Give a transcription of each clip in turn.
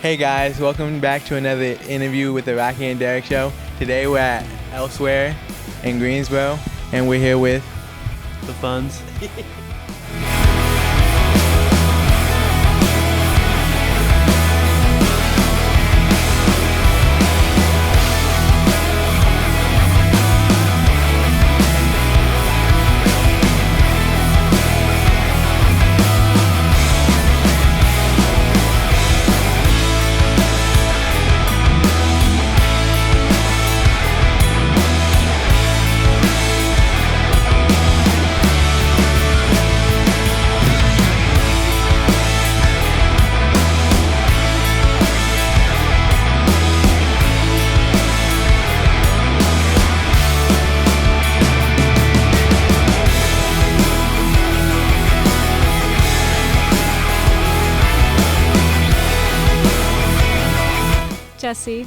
Hey guys, welcome back to another interview with the Rocky and Derrick Show. Today we're at Elsewhere in Greensboro, and we're here with the FUNS. Jesse.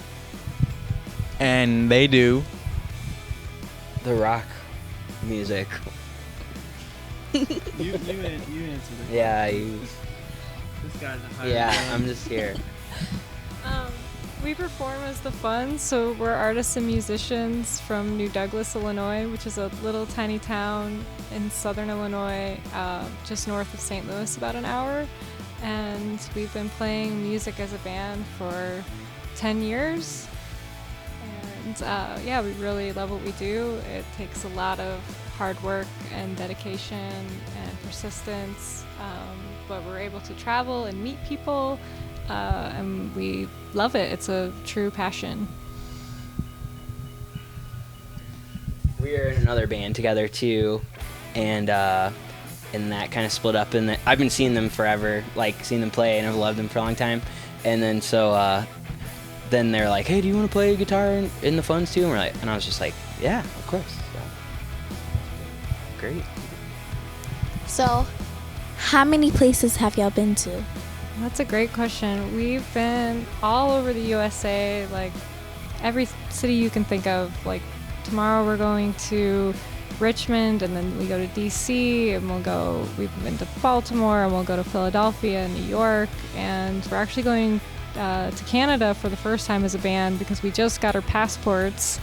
and they do the rock music. You answered it. Yeah, This guy's a high. yeah, I'm just here. We perform as the FUNS, so we're artists and musicians from New Douglas, Illinois, which is a little tiny town in southern Illinois, just north of St. Louis, about an hour. And we've been playing music as a band for 10 years. And yeah, we really love what we do. It takes a lot of hard work and dedication and persistence, but we're able to travel and meet people, and we love it. It's a true passion. We are in another band together too, and that kind of split up. And I've been seeing them forever, like seeing them play, and I've loved them for a long time. And then then they're like, "Hey, do you want to play guitar in the FUNS too?" And I was just like, "Yeah, of course." So, great. So, how many places have y'all been to? That's a great question. We've been all over the USA, like every city you can think of. Like tomorrow we're going to Richmond, and then we go to DC, and we've been to Baltimore, and we'll go to Philadelphia and New York, and we're actually going to Canada for the first time as a band because we just got our passports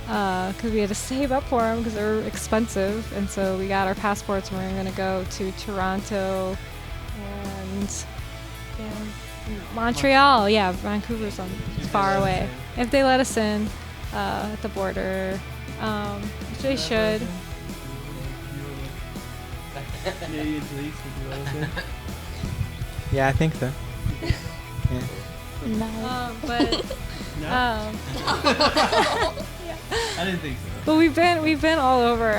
because we had to save up for them because they're expensive, and so we got our passports, and we're going to go to Toronto and Montreal. Yeah, Vancouver's far away. If they let us in at the border, which they should. Canadian police would you let us in? Yeah, I think so. Yeah. No. But No? I didn't think so. but we've been all over.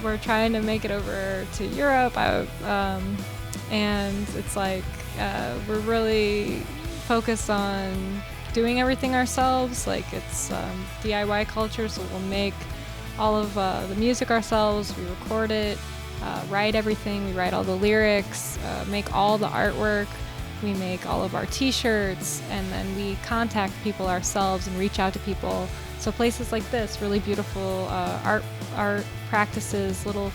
We're trying to make it over to Europe, and it's like we're really focused on doing everything ourselves. Like it's DIY culture, so we'll make all of the music ourselves. We record it, write everything. We write all the lyrics, make all the artwork. We make all of our t-shirts, and then we contact people ourselves and reach out to people. So places like this, really beautiful art practices, little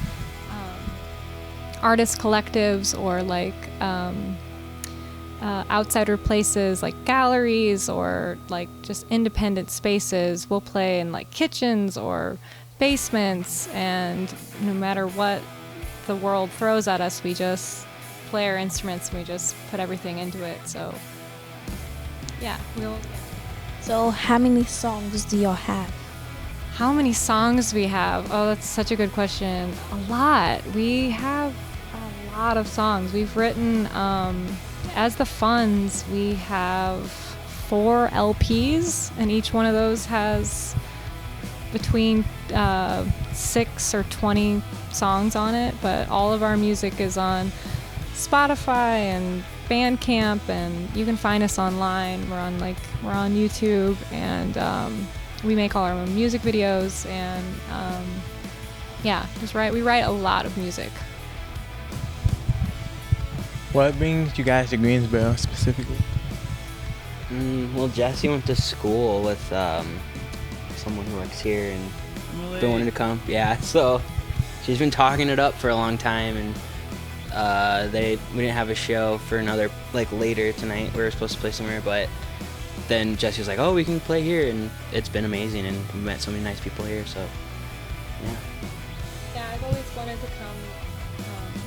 artist collectives, or like outsider places like galleries, or like just independent spaces. We'll play in like kitchens or basements, and no matter what the world throws at us, we just play our instruments and we just put everything into it. So yeah, So, how many songs do y'all have? How many songs we have? Oh, that's such a good question. A lot. We have a lot of songs. We've written, as the FUNS, we have 4 LPs, and each one of those has between 6 or 20 songs on it, but all of our music is on Spotify and Bandcamp, and you can find us online. We're on YouTube, and we make all our own music videos, and yeah, we write a lot of music. What brings you guys to Greensboro specifically? Well, Jessie went to school with someone who works here, and been wanting to come. Yeah, so she's been talking it up for a long time, and we didn't have a show for another, like, later tonight. We were supposed to play somewhere, but then Jesse was like, oh, we can play here, and it's been amazing, and we met so many nice people here, so yeah. Yeah, I've always wanted to come.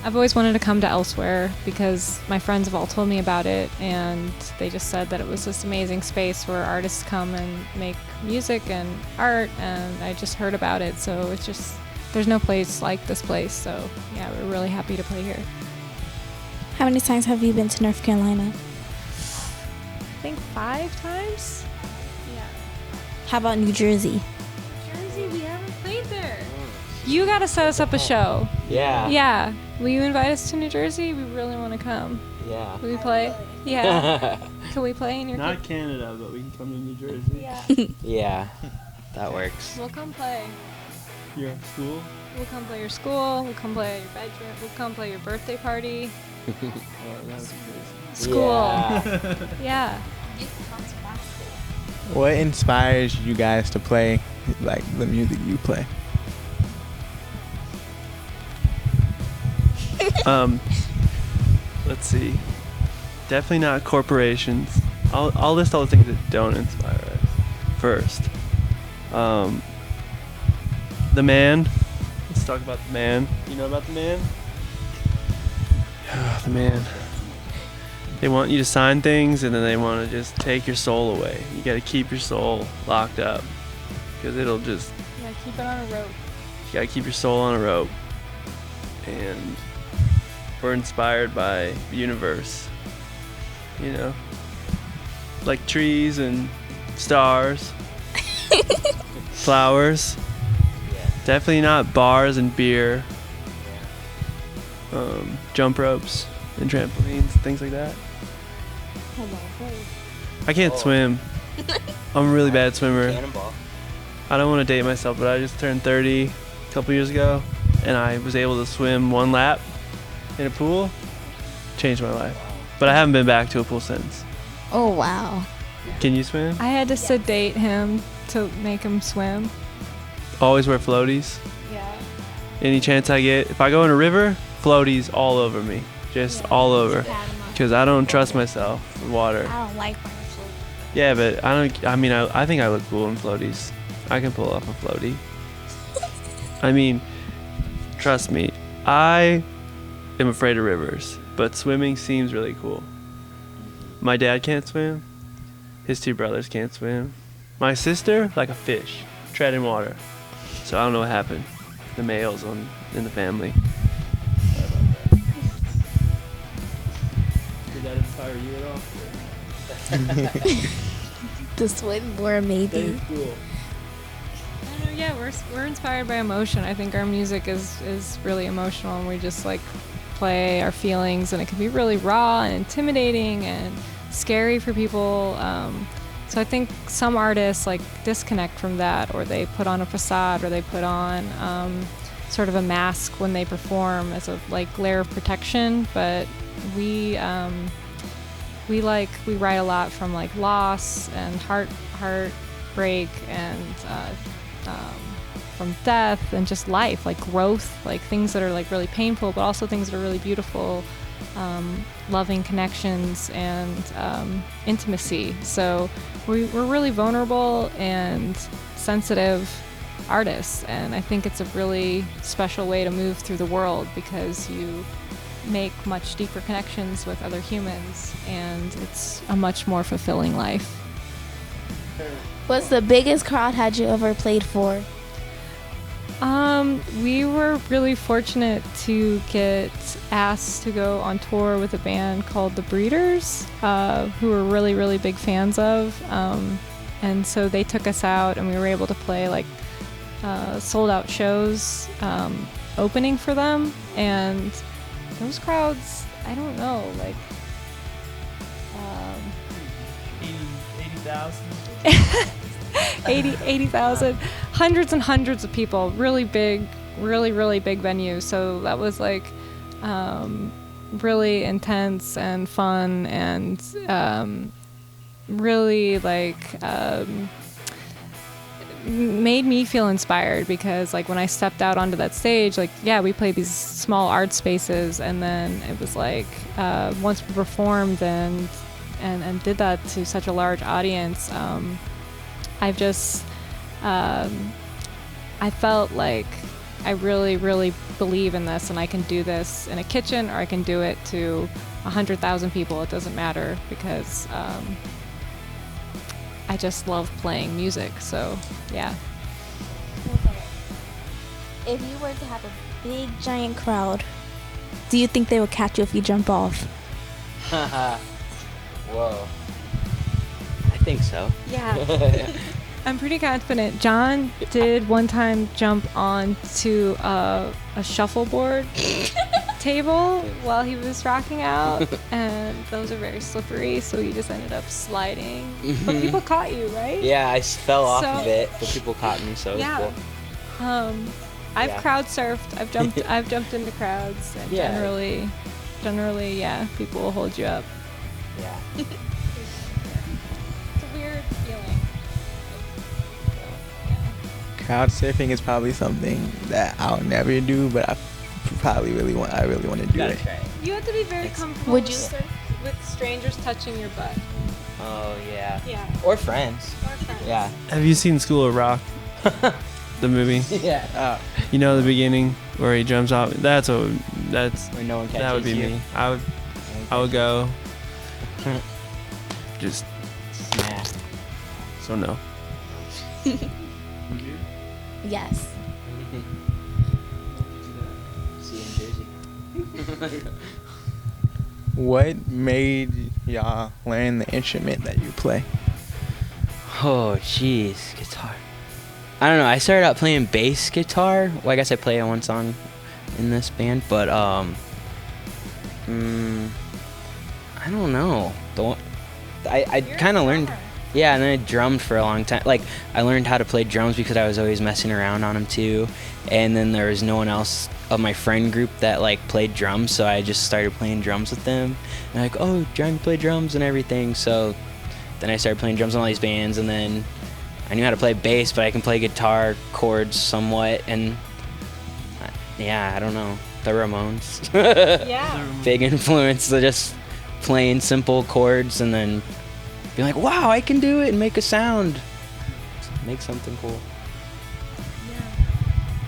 I've always wanted to come to Elsewhere because my friends have all told me about it, and they just said that it was this amazing space where artists come and make music and art, and I just heard about it, so it's just, there's no place like this place, so yeah, we're really happy to play here. How many times have you been to North Carolina? I think 5 times? Yeah. How about New Jersey? Jersey, we haven't played there. You gotta set us up a show. Yeah. Yeah. Will you invite us to New Jersey? We really want to come. Yeah. Will we play? Yeah. Can we play in your Not Canada, but we can come to New Jersey. Yeah. Yeah, that works. We'll come play. Your school? We'll come play your school. We'll come play your bedroom. We'll come play your birthday party. Oh, that was crazy. School. Yeah. Yeah. What inspires you guys to play like the music you play? Let's see. Definitely not corporations. I'll list all the things that don't inspire us. First, the man. Let's talk about the man. You know about the man? The man. They want you to sign things, and then they want to just take your soul away. You got to keep your soul locked up, because it'll just. Yeah, keep it on a rope. You got to keep your soul on a rope. And we're inspired by the universe, you know, like trees and stars, flowers. Definitely not bars and beer, jump ropes and trampolines, things like that. I can't swim. I'm a really bad swimmer. Cannonball. I don't want to date myself, but I just turned 30 a couple years ago, and I was able to swim 1 lap in a pool. Changed my life. But I haven't been back to a pool since. Oh, wow. Can you swim? I had to sedate him to make him swim. Always wear floaties. Yeah. Any chance I get. If I go in a river, floaties all over me. Just all over. Because I don't trust myself with water. I don't like wearing floaties. Yeah, but I think I look cool in floaties. I can pull off a floaty. I mean, trust me, I am afraid of rivers, but swimming seems really cool. My dad can't swim. His 2 brothers can't swim. My sister, like a fish, treading water. So I don't know what happened. The males in the family. Did that inspire you at all? The swim more maybe. Cool. I don't know, yeah, we're inspired by emotion. I think our music is really emotional, and we just like play our feelings, and it can be really raw and intimidating and scary for people. So I think some artists like disconnect from that, or they put on a facade, or they put on sort of a mask when they perform as a like layer of protection. But we write a lot from like loss and heartbreak and from death and just life, like growth, like things that are like really painful, but also things that are really beautiful, loving connections and intimacy. So we're really vulnerable and sensitive artists, and I think it's a really special way to move through the world because you make much deeper connections with other humans, and it's a much more fulfilling life. What's the biggest crowd had you ever played for? We were really fortunate to get asked to go on tour with a band called The Breeders, who we're really, really big fans of. And so they took us out, and we were able to play like sold out shows opening for them. And those crowds, I don't know, like 80,000? 80,000, hundreds and hundreds of people, really big, really big venue. So that was like really intense and fun and really like made me feel inspired because like when I stepped out onto that stage, like yeah, we played these small art spaces, and then it was like once we performed and did that to such a large audience, I've just I felt like I really, really believe in this, and I can do this in a kitchen, or I can do it to 100,000 people. It doesn't matter, because I just love playing music. So yeah. If you were to have a big giant crowd, do you think they would catch you if you jump off? Whoa. I think so. Yeah. I'm pretty confident. John did one time jump onto a shuffleboard table while he was rocking out, and those are very slippery, so he just ended up sliding. But people caught you, right? Yeah, I fell off of it, but people caught me, so it was cool. I've crowd surfed. I've jumped into crowds, and generally, yeah, people will hold you up. Yeah. It's a weird feeling. Crowd surfing is probably something that I'll never do, but I really want to do it. Try it. You have to be very comfortable. Would you surf? With strangers touching your butt? Oh, yeah. Yeah. Or friends. Yeah. Have you seen School of Rock? The movie? Yeah. You know the beginning where he jumps off? That's Where no one catches that would be you. me. I would go. Just Yeah. so no. Yes. See you in Jersey. What made y'all learn the instrument that you play? Oh, jeez, guitar. I don't know. I started out playing bass guitar. Well, I guess I play on one song in this band, but I don't know. I kind of learned. Yeah, and then I drummed for a long time. Like, I learned how to play drums because I was always messing around on them too. And then there was no one else of my friend group that like played drums, so I just started playing drums with them. And like, oh, trying to play drums and everything. So then I started playing drums in all these bands, and then I knew how to play bass, but I can play guitar chords somewhat. And yeah, I don't know. The Ramones. Yeah. Big influence. So just playing simple chords and then being like, wow, I can do it and make a sound. Make something cool.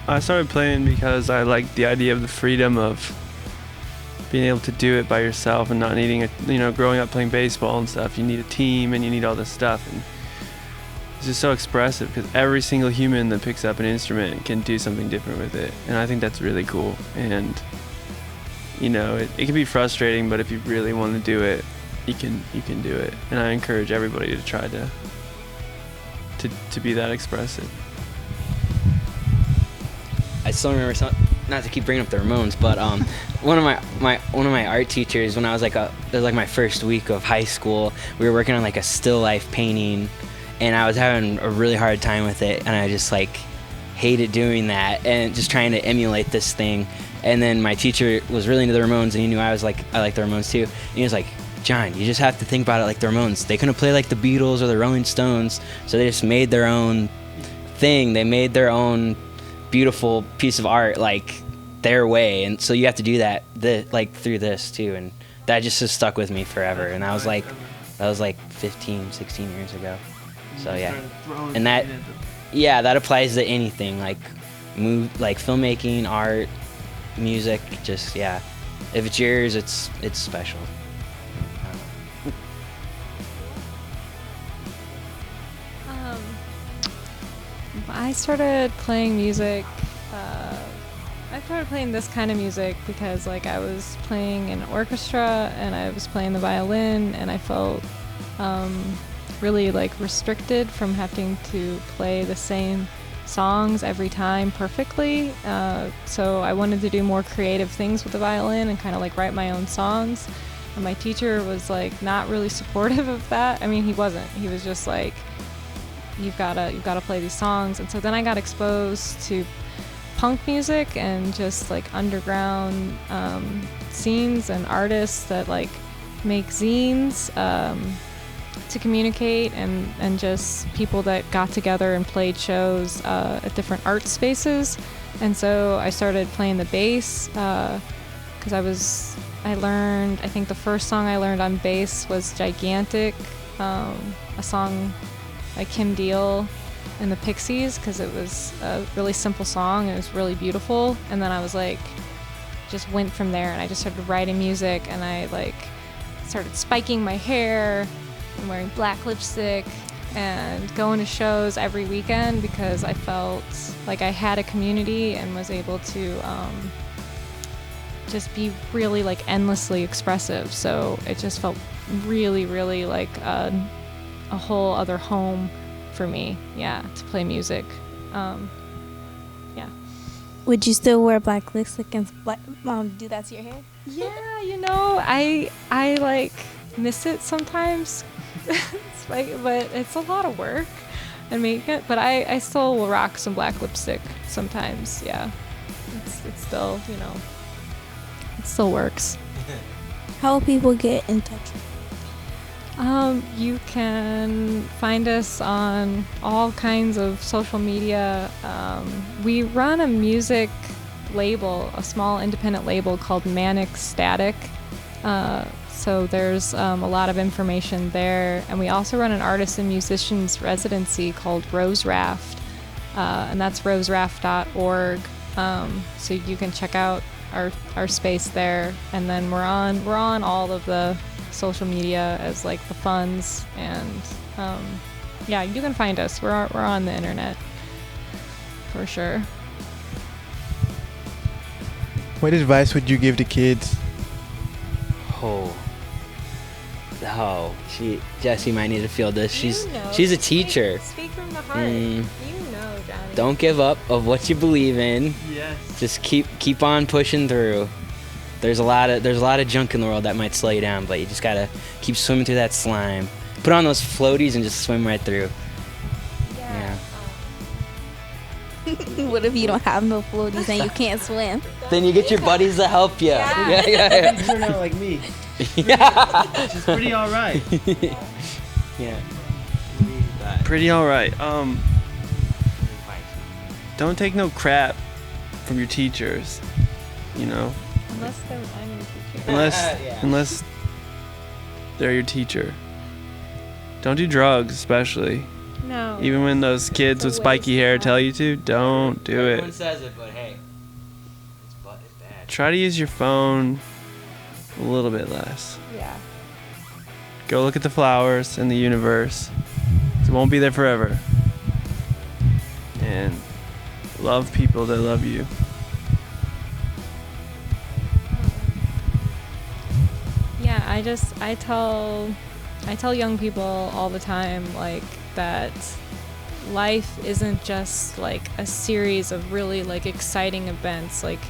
I started playing because I liked the idea of the freedom of being able to do it by yourself and not needing growing up playing baseball and stuff, you need a team and you need all this stuff, and it's just so expressive because every single human that picks up an instrument can do something different with it, and I think that's really cool. And it can be frustrating, but if you really want to do it, you can do it, and I encourage everybody to try to be that expressive. I still remember not to keep bringing up the Ramones, but one of my art teachers, when I was it was like my first week of high school, we were working on like a still life painting, and I was having a really hard time with it, and I just like hated doing that and just trying to emulate this thing. And then my teacher was really into the Ramones, and he knew I like the Ramones too, and he was like, John, you just have to think about it like the Ramones. They couldn't play like the Beatles or the Rolling Stones, so they just made their own thing. They made their own beautiful piece of art like their way, and so you have to do that through this too, and that just has stuck with me forever. And that was like 15, 16 years ago. So yeah, and that applies to anything, like filmmaking, art, music. Just if it's yours, it's special. I started playing music. I started playing this kind of music because I was playing in an orchestra and I was playing the violin, and I felt really restricted from having to play the same songs every time perfectly. So I wanted to do more creative things with the violin and kind of write my own songs. And my teacher was not really supportive of that. I mean, he wasn't. He was just you've gotta play these songs. And so then I got exposed to punk music and just underground scenes and artists that make zines. to communicate, and just people that got together and played shows at different art spaces. And so I started playing the bass because I learned, I think the first song I learned on bass was Gigantic, a song by Kim Deal and the Pixies, because it was a really simple song. It was really beautiful. And then I was like, just went from there, and I just started writing music, and I like started spiking my hair and wearing black lipstick and going to shows every weekend because I felt like I had a community and was able to just be really like endlessly expressive. So it just felt really, really like a whole other home for me, to play music. Would you still wear black lipstick and do that to your hair? Yeah, I like miss it sometimes. But it's a lot of work and makeup. But I still will rock some black lipstick sometimes. Yeah, it's still it still works. How will people get in touch? You can find us on all kinds of social media. We run a music label, a small independent label called Manic Static. So there's a lot of information there. And we also run an artist and musicians residency called Rose Raft. And that's roseraft.org. So you can check out our space there. And then we're on all of the social media as like the FUNS, and you can find us. We're on the internet for sure. What advice would you give to kids? Jessie might need to feel this. She's a teacher. Speak from the heart. Johnny. Don't give up of what you believe in. Yes. Just keep on pushing through. There's a lot of junk in the world that might slow you down, but you just gotta keep swimming through that slime. Put on those floaties and just swim right through. Yeah. What if you don't have no floaties and you can't swim? Then you get your buddies to help you. Yeah. You turn out like me. Yeah. Which is pretty all right. Yeah. Pretty all right. Don't take no crap from your teachers. Unless they're I'm your teacher. Unless they're your teacher. Don't do drugs, especially. No. Even when those kids with spiky hair tell you to, don't do Everyone it. says it, but hey, it's bad. Try to use your phone a little bit less. Yeah. Go look at the flowers and the universe. It won't be there forever. And love people that love you. Yeah, I tell young people all the time like that life isn't just like a series of really like exciting events. Like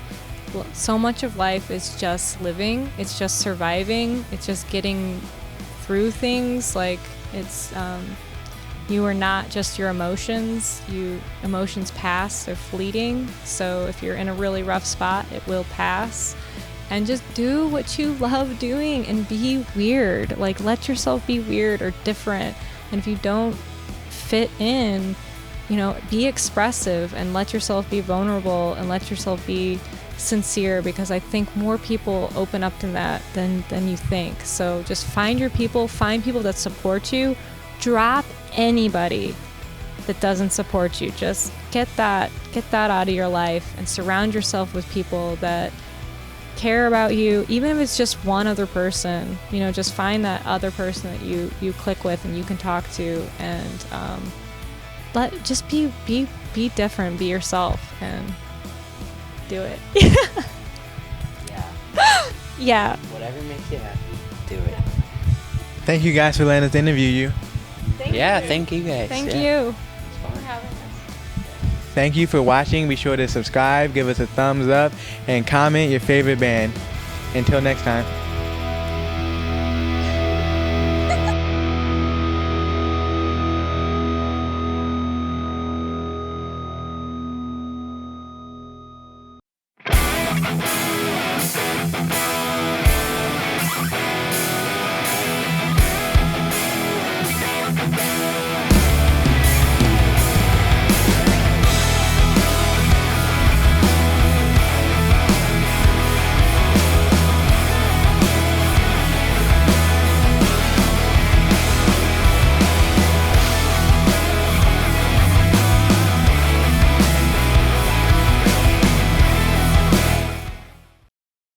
so much of life is just living, it's just surviving, it's just getting through things. Like it's you are not just your emotions. Emotions pass, they're fleeting. So if you're in a really rough spot, it will pass. And just do what you love doing and be weird. Like, let yourself be weird or different. And if you don't fit in, be expressive and let yourself be vulnerable and let yourself be sincere, because I think more people open up to that than you think. So just find your people, find people that support you. Drop anybody that doesn't support you. Just get that out of your life and surround yourself with people that care about you, even if it's just one other person. Just find that other person that you click with and you can talk to, and just be different, be yourself, and do it. Yeah. Whatever makes you happy, do it. Thank you guys for letting us interview you. Thank you guys. Thank Yeah. you for having us. Thank you for watching. Be sure to subscribe, give us a thumbs up, and comment your favorite band. Until next time.